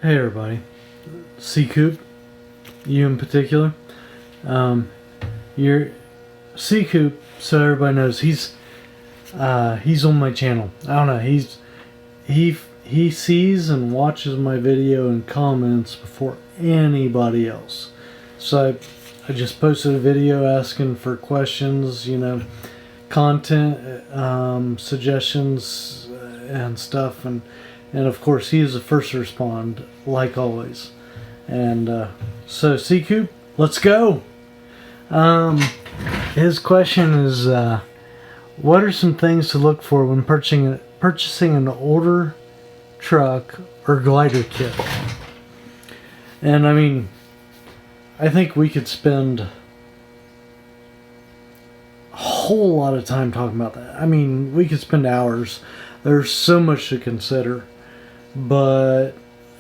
Hey everybody, C Coop, you in particular. You're C Coop, so everybody knows he's on my channel. I don't know, he sees and watches my video and comments before anybody else. So I just posted a video asking for questions, content suggestions and stuff, and of course he is the first to respond, like always. And so C Coop, let's go. His question is, what are some things to look for when purchasing an older truck or glider kit? And I mean, I think we could spend a whole lot of time talking about that. I mean, we could spend hours. There's so much to consider. But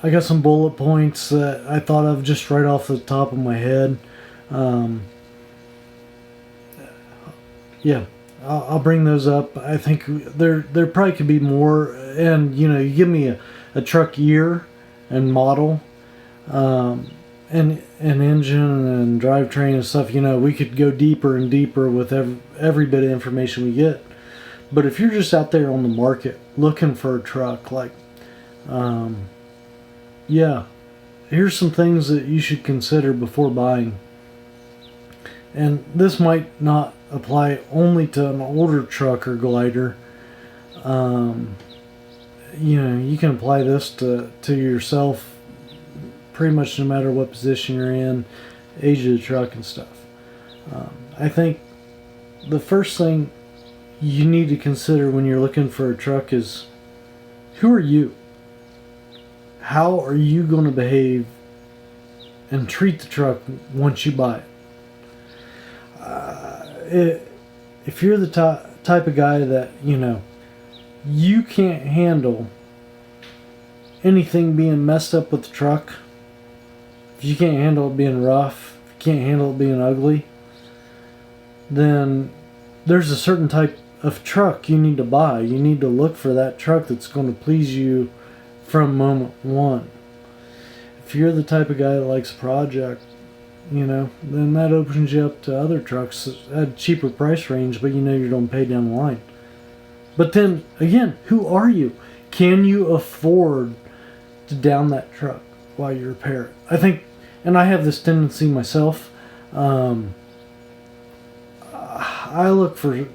I got some bullet points that I thought of just right off the top of my head. Yeah, I'll bring those up. I think there probably could be more. And you give me a truck year and model, and engine and drivetrain and stuff. We could go deeper and deeper with every bit of information we get. But if you're just out there on the market looking for a truck, like, yeah, here's some things that you should consider before buying. And this might not apply only to an older truck or glider. You can apply this to yourself pretty much no matter what position you're in, age of the truck and stuff. I think the first thing you need to consider when you're looking for a truck is, who are you? How are you going to behave and treat the truck once you buy it? If you're the type of guy that, you can't handle anything being messed up with the truck, if you can't handle it being rough, if you can't handle it being ugly, then there's a certain type of truck you need to buy. You need to look for that truck that's going to please you from moment one. If you're the type of guy that likes a project, then that opens you up to other trucks at a cheaper price range, but you don't pay down the line. But then again, who are you? Can you afford to down that truck while you repair it? I think, and I have this tendency myself, I look for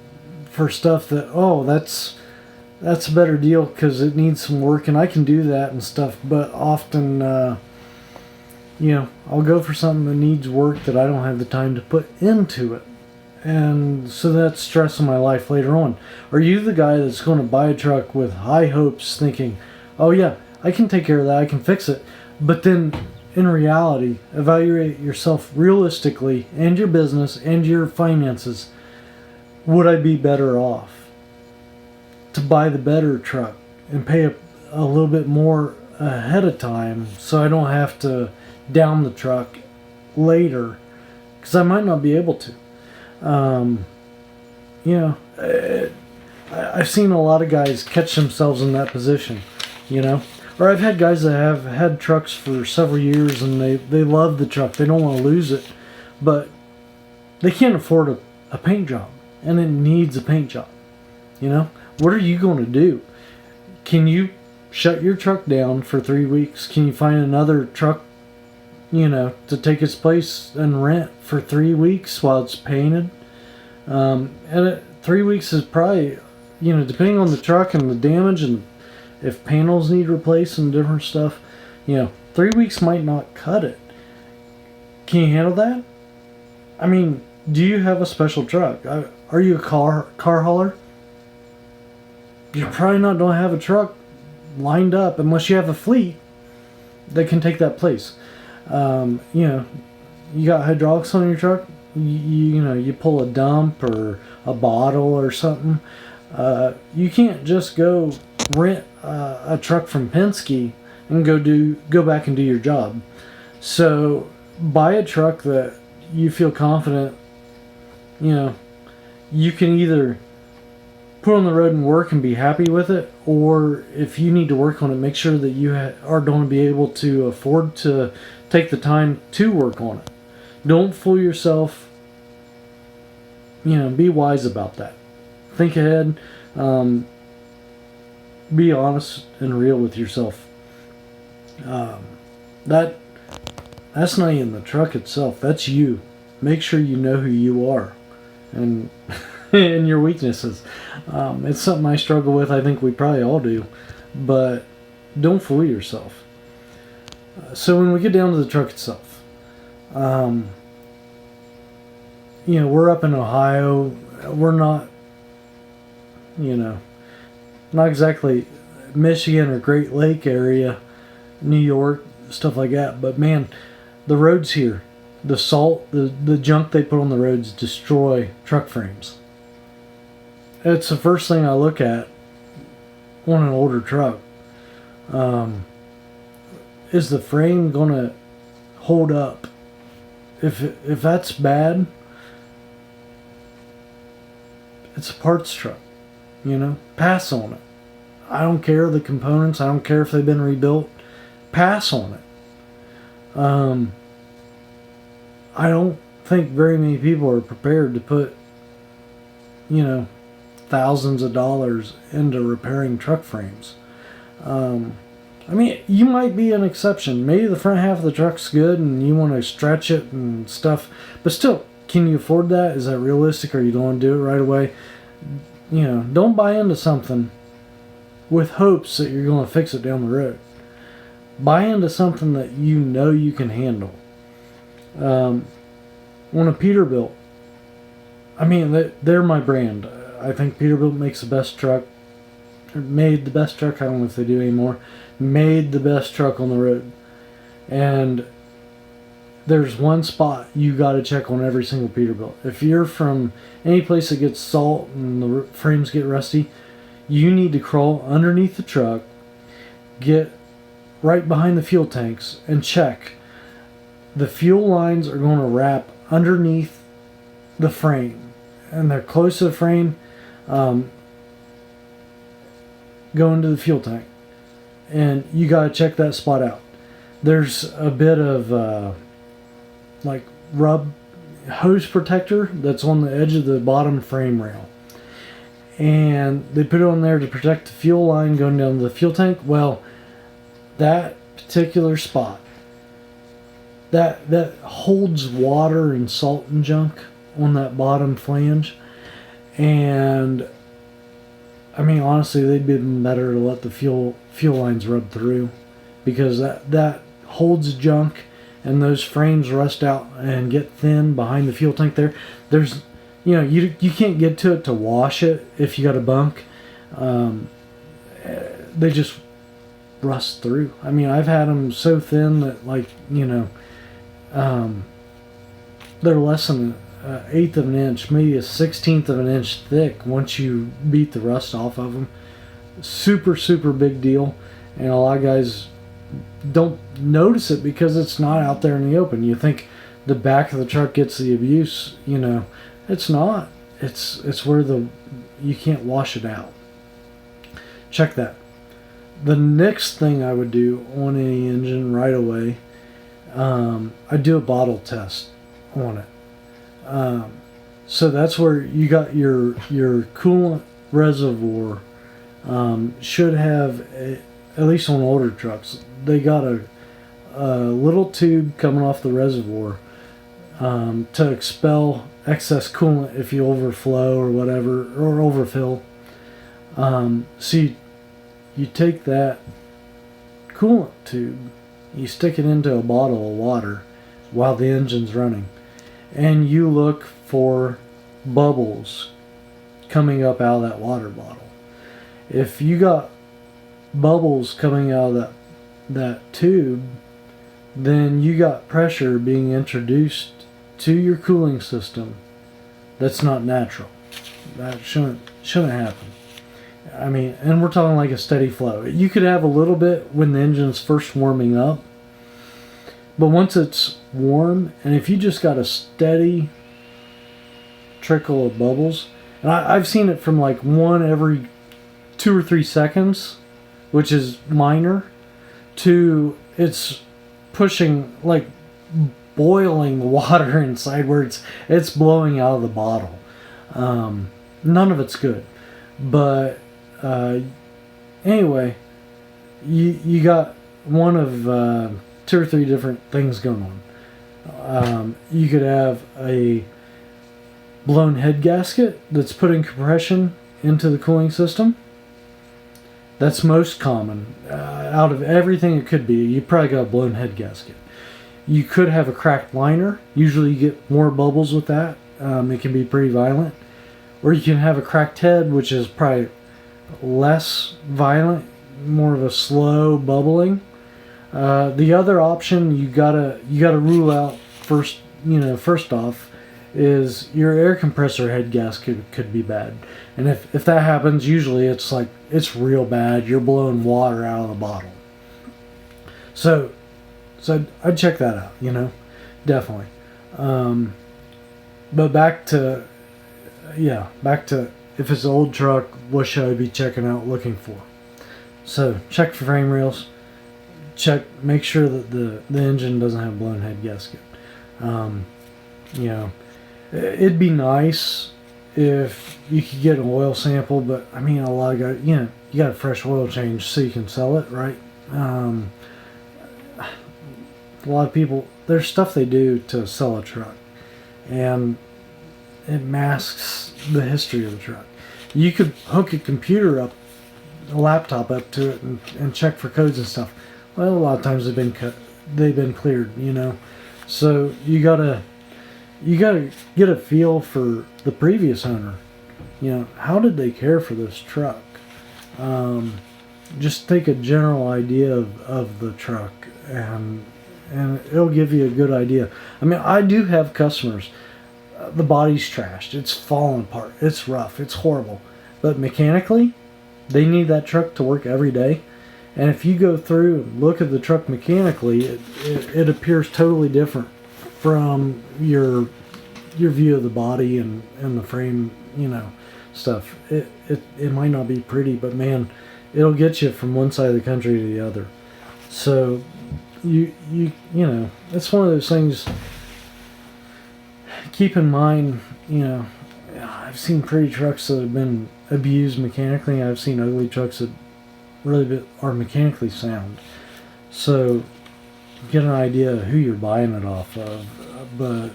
stuff that, that's a better deal because it needs some work and I can do that and stuff. But often, I'll go for something that needs work that I don't have the time to put into it. And so that's stress in my life later on. Are you the guy that's going to buy a truck with high hopes thinking, oh yeah, I can take care of that, I can fix it. But then in reality, evaluate yourself realistically and your business and your finances. Would I be better off to buy the better truck and pay a little bit more ahead of time so I don't have to down the truck later, because I might not be able to. I've seen a lot of guys catch themselves in that position, or I've had guys that have had trucks for several years and they love the truck, they don't want to lose it, but they can't afford a paint job and it needs a paint job. What are you going to do? Can you shut your truck down for 3 weeks? Can you find another truck, to take its place and rent for 3 weeks while it's painted? And 3 weeks is probably, depending on the truck and the damage and if panels need replaced and different stuff, 3 weeks might not cut it. Can you handle that? I mean, do you have a special truck? Are you a car hauler? You're probably not going to have a truck lined up unless you have a fleet that can take that place. You got hydraulics on your truck, you pull a dump or a bottle or something. You can't just go rent a truck from Penske and go back and do your job. So buy a truck that you feel confident, you can either put on the road and work and be happy with it, or if you need to work on it, make sure that you are going to be able to afford to take the time to work on it. Don't fool yourself. Be wise about that. Think ahead. Be honest and real with yourself. That's not even the truck itself. That's you. Make sure you know who you are, and and your weaknesses. It's something I struggle with. I think we probably all do, but don't fool yourself. So when we get down to the truck itself, we're up in Ohio. We're not, not exactly Michigan or Great Lake area, New York, stuff like that. But man, the roads here, the salt, the junk they put on the roads destroy truck frames. It's the first thing I look at on an older truck. Is the frame gonna hold up? If that's bad, it's a parts truck. Pass on it. I don't care the components. I don't care if they've been rebuilt. Pass on it. I don't think very many people are prepared to put, thousands of dollars into repairing truck frames. You might be an exception. Maybe the front half of the truck's good and you want to stretch it and stuff, but still, can you afford that? Is that realistic, or you don't want to do it right away? Don't buy into something with hopes that you're going to fix it down the road. Buy into something that you can handle. On a Peterbilt, they're my brand. I think Peterbilt makes the best truck, or made the best truck, I don't know if they do anymore, made the best truck on the road. And there's one spot you got to check on every single Peterbilt. If you're from any place that gets salt and the frames get rusty, you need to crawl underneath the truck, get right behind the fuel tanks, and check. The fuel lines are going to wrap underneath the frame, and they're close to the frame, going to the fuel tank. And you got to check that spot out. There's a bit of rub hose protector that's on the edge of the bottom frame rail, and they put it on there to protect the fuel line going down to the fuel tank. Well, that particular spot that holds water and salt and junk on that bottom flange, and honestly, they'd been better to let the fuel lines rub through, because that holds junk, and those frames rust out and get thin behind the fuel tank there. There's, you can't get to it to wash it if you got a bunk. They just rust through. I've had them so thin that, they're less than an eighth of an inch, maybe a 16th of an inch thick once you beat the rust off of them. Super, super big deal. And a lot of guys don't notice it because it's not out there in the open. You think the back of the truck gets the abuse, it's not. It's where you can't wash it out. Check that. The next thing I would do on any engine right away, I do a bottle test on it. So that's where you got your coolant reservoir. Should have at least on older trucks, they got a little tube coming off the reservoir to expel excess coolant if you overflow or whatever, or overfill. So you take that coolant tube, you stick it into a bottle of water while the engine's running, and you look for bubbles coming up out of that water bottle. If you got bubbles coming out of that tube, then you got pressure being introduced to your cooling system that's not natural. That shouldn't happen. And we're talking like a steady flow. You could have a little bit when the engine's first warming up, but once it's warm, and if you just got a steady trickle of bubbles, And I've seen it from like one every 2 or 3 seconds, which is minor, to it's pushing like boiling water inside where it's blowing out of the bottle. None of it's good. But anyway, you got one of 2 or 3 different things going on. You could have a blown head gasket that's putting compression into the cooling system. That's most common. Out of everything it could be, you probably got a blown head gasket. You could have a cracked liner. Usually you get more bubbles with that. It can be pretty violent. Or you can have a cracked head, which is probably less violent, more of a slow bubbling. The other option you gotta rule out first. First off, is your air compressor head gasket could be bad, and if that happens, usually it's real bad. You're blowing water out of the bottle. So I'd check that out. Definitely. But back to if it's an old truck, what should I be checking out, looking for? So check for frame rails. Make sure that the engine doesn't have a blown head gasket. It'd be nice if you could get an oil sample, but I mean, a lot of guys, you got a fresh oil change so you can sell it, right? A lot of people, there's stuff they do to sell a truck, and it masks the history of the truck. You could hook a laptop up to it and check for codes and stuff. Well, a lot of times they've been cleared, So you gotta get a feel for the previous owner. How did they care for this truck? Just take a general idea of the truck, and it'll give you a good idea. I mean, I do have customers. The body's trashed. It's falling apart. It's rough. It's horrible. But mechanically, they need that truck to work every day. And if you go through and look at the truck mechanically, it appears totally different from your view of the body and the frame, stuff. It might not be pretty, but man, it'll get you from one side of the country to the other. So it's one of those things. Keep in mind, I've seen pretty trucks that have been abused mechanically. I've seen ugly trucks that really are mechanically sound. So get an idea of who you're buying it off of. But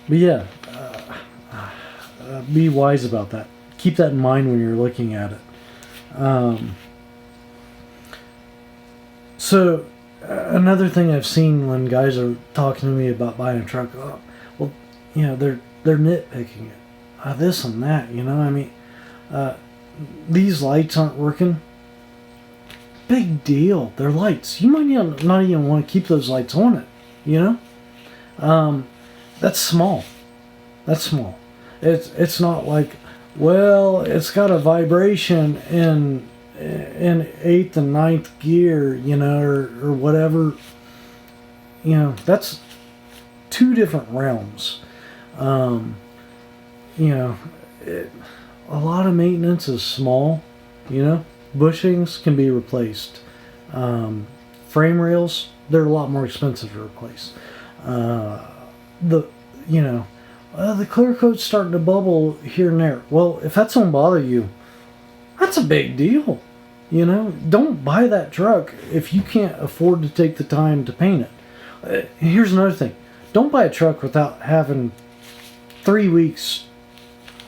yeah, be wise about that. Keep that in mind when you're looking at it. So another thing I've seen when guys are talking to me about buying a truck, they're nitpicking it, this and that. I mean, these lights aren't working. Big deal. They're lights. You might not even want to keep those lights on it. That's small. It's not like, well, it's got a vibration in 8th and 9th gear, or whatever. That's 2 different realms. A lot of maintenance is small. Bushings can be replaced. Frame rails, they're a lot more expensive to replace. The clear coat's starting to bubble here and there. Well, if that's don't bother you, that's a big deal. Don't buy that truck if you can't afford to take the time to paint it. Here's another thing. Don't buy a truck without having 3 weeks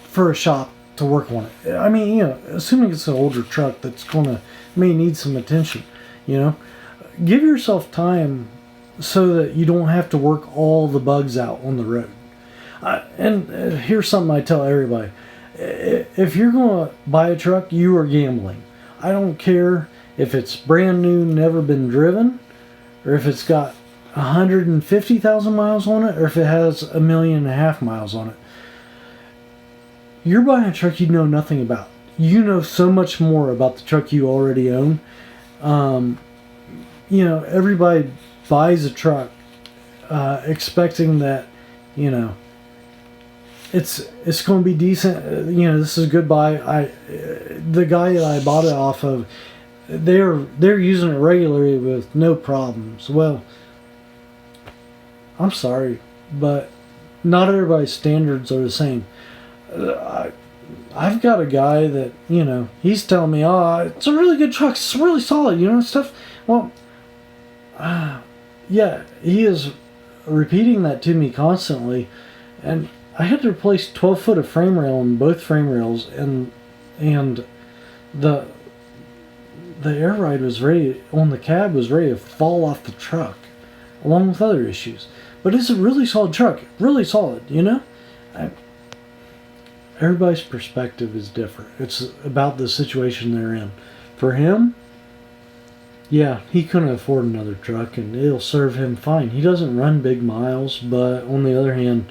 for a shop to work on it. I mean, assuming it's an older truck that's may need some attention, give yourself time so that you don't have to work all the bugs out on the road. And here's something I tell everybody. If you're going to buy a truck, you are gambling. I don't care if it's brand new, never been driven, or if it's got 150,000 miles on it, or if it has 1.5 million miles on it. You're buying a truck you know nothing about. You know so much more about the truck you already own. Everybody buys a truck expecting that, it's going to be decent. You know, this is goodbye. The guy that I bought it off of, they're using it regularly with no problems. Well, I'm sorry, but not everybody's standards are the same. I've got a guy that, you know, he's telling me, oh, it's a really good truck, it's really solid, you know, stuff. Well, yeah, he is repeating that to me constantly, and I had to replace 12 foot of frame rail in both frame rails, and the air ride was ready on the cab, was ready to fall off the truck, along with other issues. But it's a really solid truck, really solid, you know. Everybody's perspective is different. It's about the situation they're in. For him, yeah, he couldn't afford another truck, and it'll serve him fine. He doesn't run big miles, but on the other hand,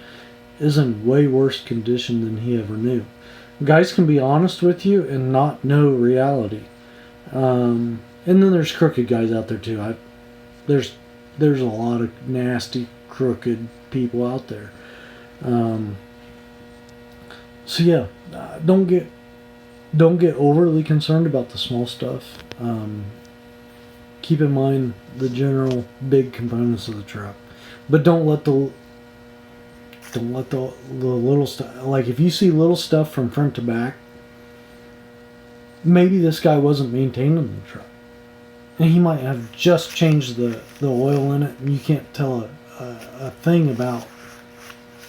is in way worse condition than he ever knew. Guys can be honest with you and not know reality. And then there's crooked guys out there too. There's a lot of nasty, crooked people out there. So yeah, don't get overly concerned about the small stuff. Keep in mind the general big components of the truck, but don't let the little stuff. Like if you see little stuff from front to back, maybe this guy wasn't maintaining the truck, and he might have just changed the oil in it, and you can't tell a thing about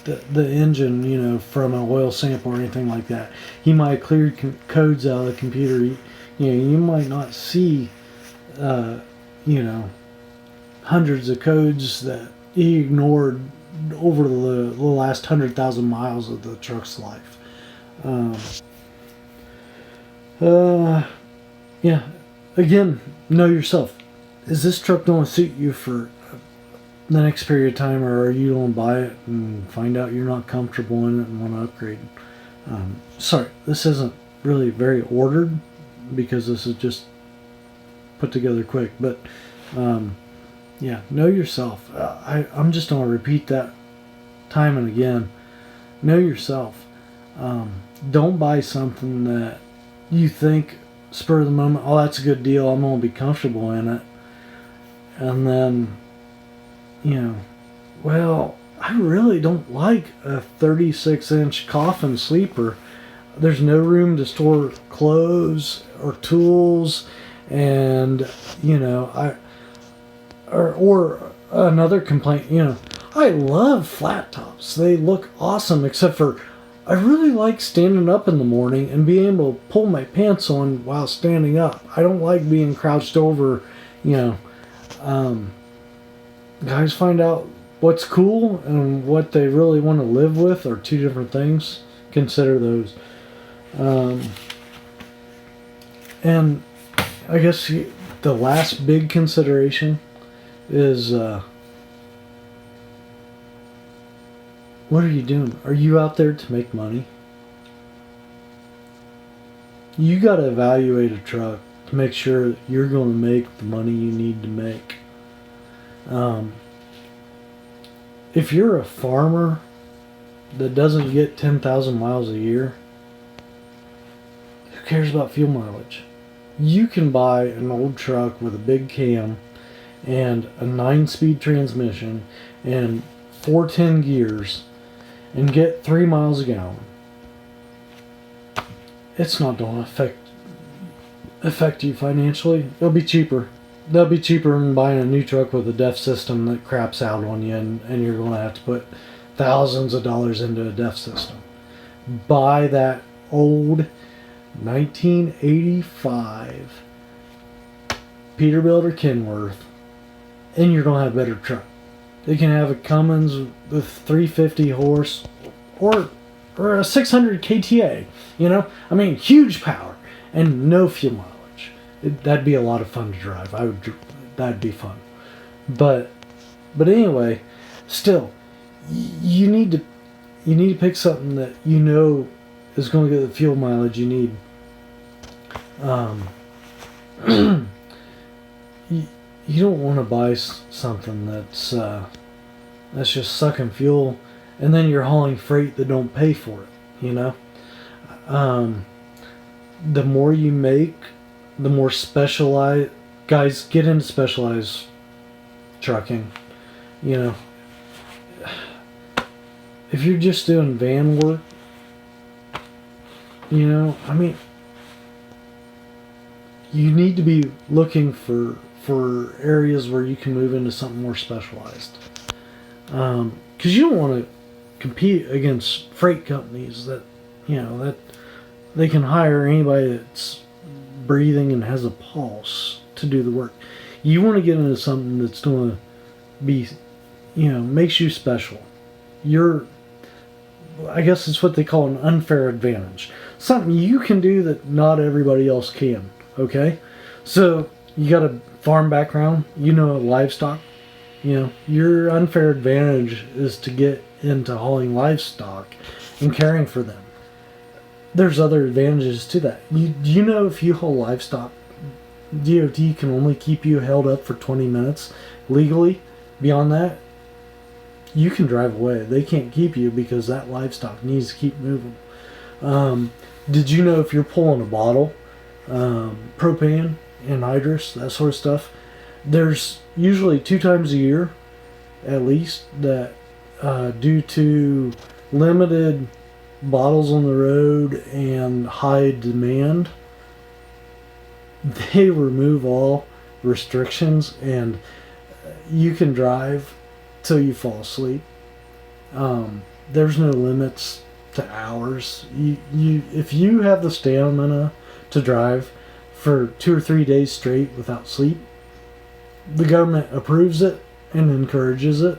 the engine, you know, from an oil sample or anything like that. He might have cleared codes out of the computer. You know, you might not see, you know, hundreds of codes that he ignored over the last 100,000 miles of the truck's life. Yeah. Again, know yourself. Is this truck going to suit you for the next period of time, or are you going to buy it and find out you're not comfortable in it and want to upgrade? Sorry, this isn't really very ordered because this is just put together quick, but yeah, know yourself. I'm just going to repeat that time and again. Know yourself. Don't buy something that you think spur of the moment, oh, that's a good deal, I'm going to be comfortable in it, and then, you know, well, I really don't like a 36-inch coffin sleeper. There's no room to store clothes or tools, and, you know, or another complaint, you know, I love flat tops. They look awesome, except for I really like standing up in the morning and being able to pull my pants on while standing up. I don't like being crouched over, you know. Guys find out what's cool and what they really want to live with are two different things. Consider those. And I guess the last big consideration is what are you doing? Are you out there to make money? You got to evaluate a truck to make sure you're going to make the money you need to make. If you're a farmer that doesn't get 10,000 miles a year, who cares about fuel mileage? You can buy an old truck with a big cam and a 9-speed transmission and 410 gears and get 3 miles a gallon. It's not going to affect you financially. It'll be cheaper. That'll be cheaper than buying a new truck with a DEF system that craps out on you, and you're going to have to put thousands of dollars into a DEF system. Buy that old 1985 Peterbilt or Kenworth, and you're going to have a better truck. It can have a Cummins with 350 horse or a 600 KTA, you know? I mean, huge power and no fuel mileage. That'd be a lot of fun to drive. That'd be fun. But anyway, still, you need to pick something that you know is going to get the fuel mileage you need. You don't want to buy something that's just sucking fuel and then you're hauling freight that don't pay for it. You know, the more you make, the more specialized guys get into specialized trucking. You know, if you're just doing van work, you know, I mean, you need to be looking for areas where you can move into something more specialized. Because you don't want to compete against freight companies that, you know, that they can hire anybody that's breathing and has a pulse to do the work. You want to get into something that's going to be, you know, makes you special. I guess it's what they call an unfair advantage. Something you can do that not everybody else can. Okay? So, you got a farm background, you know, livestock. You know, your unfair advantage is to get into hauling livestock and caring for them. There's other advantages to that. You know, if you haul livestock, DOT can only keep you held up for 20 minutes legally. Beyond that, you can drive away. They can't keep you because that livestock needs to keep moving. Did you know if you're pulling a bottle, propane, anhydrous, that sort of stuff, there's usually 2 times a year, at least, that due to limited bottles on the road and high demand, they remove all restrictions and you can drive till you fall asleep. There's no limits to hours. If you have the stamina to drive for 2 or 3 days straight without sleep, the government approves it and encourages it.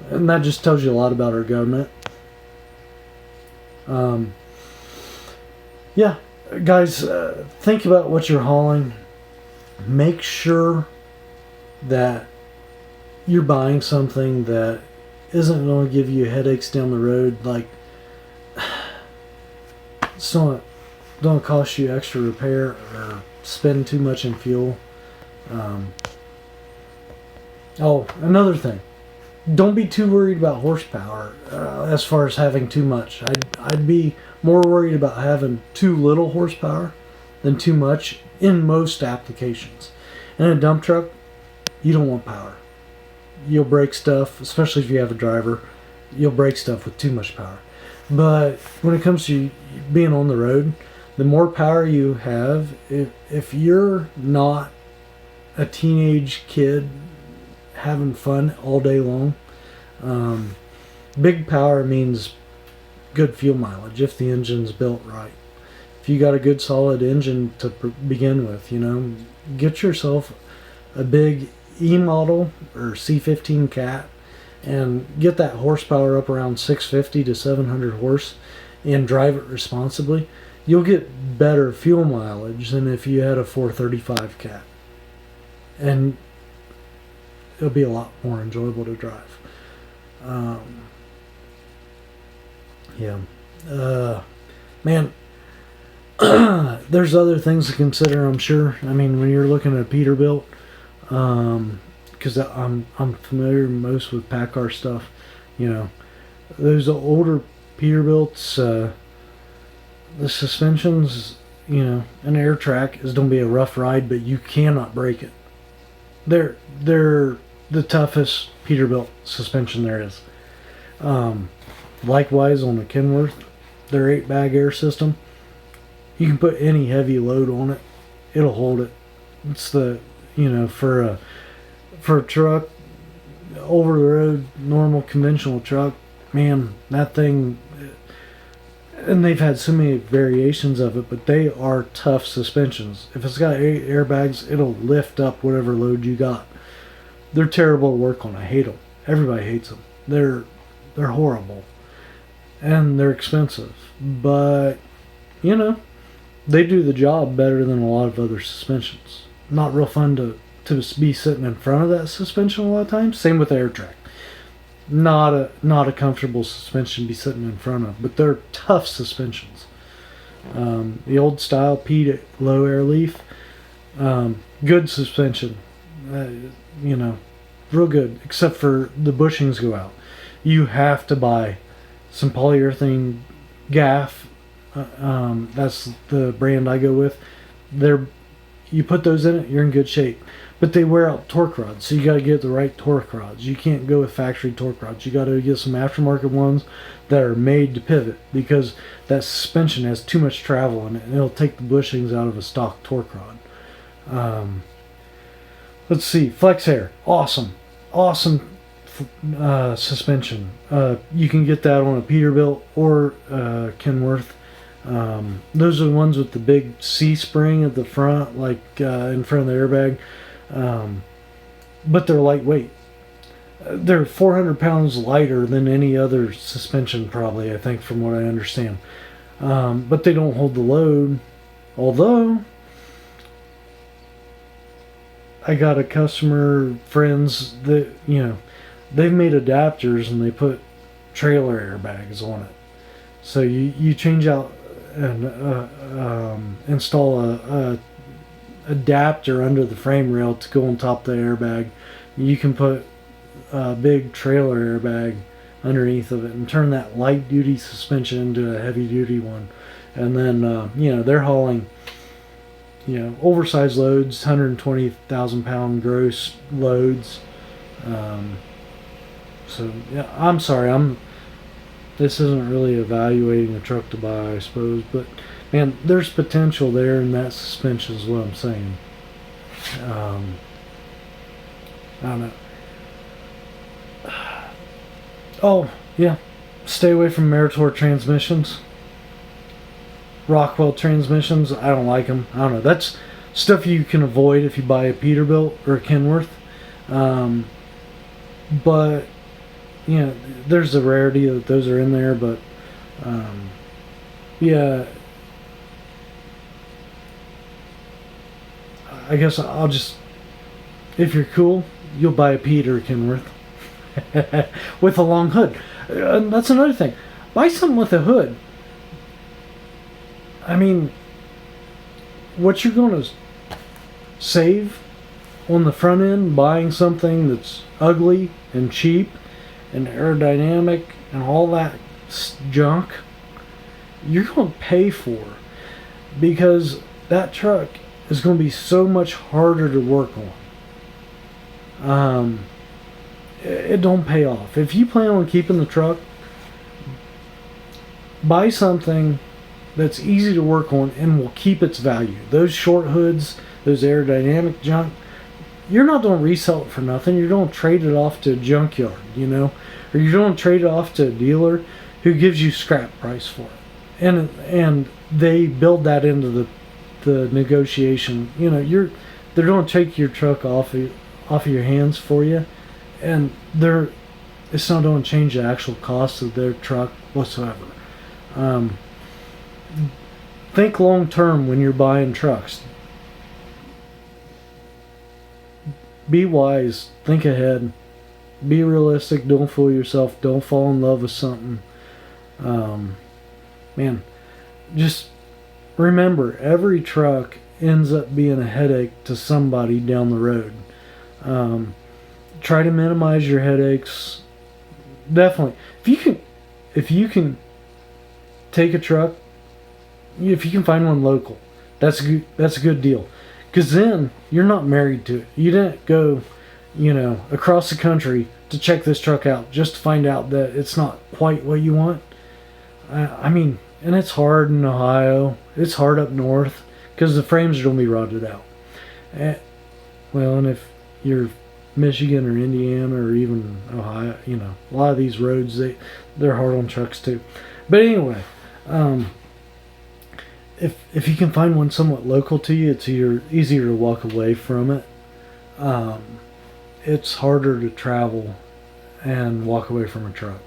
And that just tells you a lot about our government. Yeah, guys, think about what you're hauling. Make sure that you're buying something that isn't going to give you headaches down the road. Like, it's not going to cost you extra repair or spend too much in fuel. Oh, another thing. Don't be too worried about horsepower as far as having too much. I'd be more worried about having too little horsepower than too much in most applications. In a dump truck, you don't want power. You'll break stuff, especially if you have a driver. You'll break stuff with too much power. But when it comes to being on the road, the more power you have, if you're not a teenage kid having fun all day long, big power means good fuel mileage if the engine's built right. If you got a good solid engine to begin with, you know, get yourself a big E model or C15 cat and get that horsepower up around 650 to 700 horse and drive it responsibly. You'll get better fuel mileage than if you had a 435 cat, and it'll be a lot more enjoyable to drive. Man, there's other things to consider, I'm sure. I mean, when you're looking at Peterbilt, because I'm familiar most with PACCAR stuff, you know, those older Peterbilts, the suspensions, you know, an air track is going to be a rough ride, but you cannot break it. They're the toughest Peterbilt suspension there is. Likewise on the Kenworth, their 8-bag air system, you can put any heavy load on it, it'll hold it. It's the, you know, for a truck, over the road, normal conventional truck, man, that thing, and they've had so many variations of it, but they are tough suspensions. If it's got 8 airbags, it'll lift up whatever load you got. They're terrible to work on. I hate them. Everybody hates them. They're horrible. And they're expensive. But, you know, they do the job better than a lot of other suspensions. Not real fun to be sitting in front of that suspension a lot of times. Same with air track. Not a comfortable suspension to be sitting in front of, but they're tough suspensions. The old style Pete low air leaf, good suspension, you know, real good, except for the bushings go out. you have to buy some polyurethane gaff. That's the brand I go with. They're You put those in it, you're in good shape. But they wear out torque rods, so you got to get the right torque rods. You can't go with factory torque rods. You got to get some aftermarket ones that are made to pivot, because that suspension has too much travel in it, and it'll take the bushings out of a stock torque rod. Let's see, flex hair, awesome suspension. You can get that on a Peterbilt or Kenworth. Those are the ones with the big C spring at the front, like in front of the airbag. But they're lightweight. They're 400 pounds lighter than any other suspension, probably, I think, from what I understand. But they don't hold the load. Although, I got a customer, friends, that, they've made adapters and they put trailer airbags on it. So you change out and install a adapter under the frame rail to go on top of the airbag. You can put a big trailer airbag underneath of it and turn that light duty suspension into a heavy duty one. And then they're hauling oversized loads, 120,000 pound gross loads. So yeah, I'm sorry, this isn't really evaluating a truck to buy, I suppose, but man, there's potential there in that suspension is what I'm saying. I don't know. Oh, yeah. Stay away from Meritor transmissions. Rockwell transmissions, I don't like them. I don't know. That's stuff you can avoid if you buy a Peterbilt or a Kenworth. But, there's a rarity that those are in there, but, yeah. I guess I'll just, if you're cool, you'll buy a Pete or a Kenworth with a long hood. That's another thing. Buy something with a hood. I mean, what you're going to save on the front end buying something that's ugly and cheap and aerodynamic and all that junk, you're going to pay for, because that truck is going to be so much harder to work on. It don't pay off. If you plan on keeping the truck, buy something that's easy to work on and will keep its value. Those short hoods, those aerodynamic junk, you're not going to resell it for nothing. You're going to trade it off to a junkyard, or you're going to trade it off to a dealer who gives you scrap price for it, and they build that into the negotiation. They're going to take your truck off of your hands for you, and it's not going to change the actual cost of their truck whatsoever. Think long term when you're buying trucks. Be wise. Think ahead. Be realistic. Don't fool yourself. Don't fall in love with something. Man, just remember, every truck ends up being a headache to somebody down the road. Try to minimize your headaches. Definitely. If you can take a truck, if you can find one local, that's a good deal. Because then you're not married to it. You didn't go, across the country to check this truck out just to find out that it's not quite what you want. And it's hard in Ohio. It's hard up north because the frames are going to be rotted out. And if you're Michigan or Indiana or even Ohio, a lot of these roads, they're hard on trucks too. But anyway, if you can find one somewhat local to you, it's easier to walk away from it. It's harder to travel and walk away from a truck.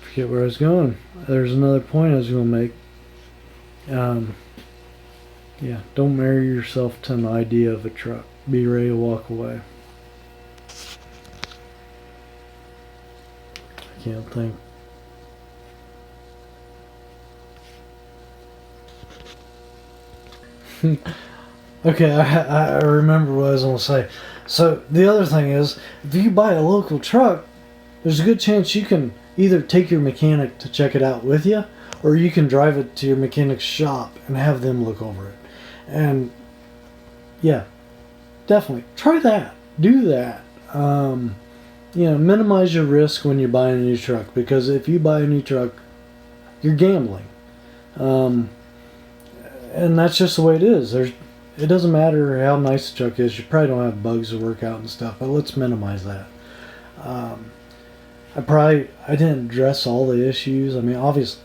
Forget where I was going. There's another point I was going to make. Don't marry yourself to an idea of a truck. Be ready to walk away. I can't think. Okay, I remember what I was going to say. So the other thing is, if you buy a local truck, there's a good chance you can either take your mechanic to check it out with you, or you can drive it to your mechanic's shop and have them look over it. And yeah, definitely try that. Do that. Minimize your risk when you're buying a new truck, because if you buy a new truck, you're gambling. And that's just the way it is. It doesn't matter how nice the truck is. You probably don't have bugs to work out and stuff, but let's minimize that. I didn't address all the issues. I mean, obviously,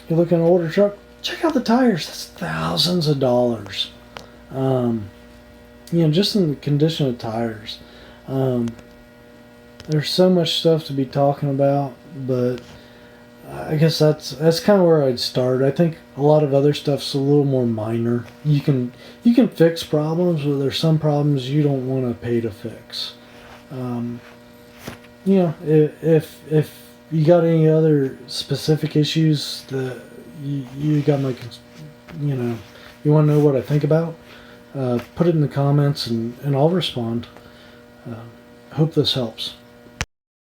you're looking at an older truck, check out the tires. That's thousands of dollars. Just in the condition of tires. There's so much stuff to be talking about, but I guess that's kind of where I'd start. I think a lot of other stuff's a little more minor. You can fix problems, but there's some problems you don't want to pay to fix. If you got any other specific issues that you got my, you want to know what I think about, put it in the comments and I'll respond. Hope this helps.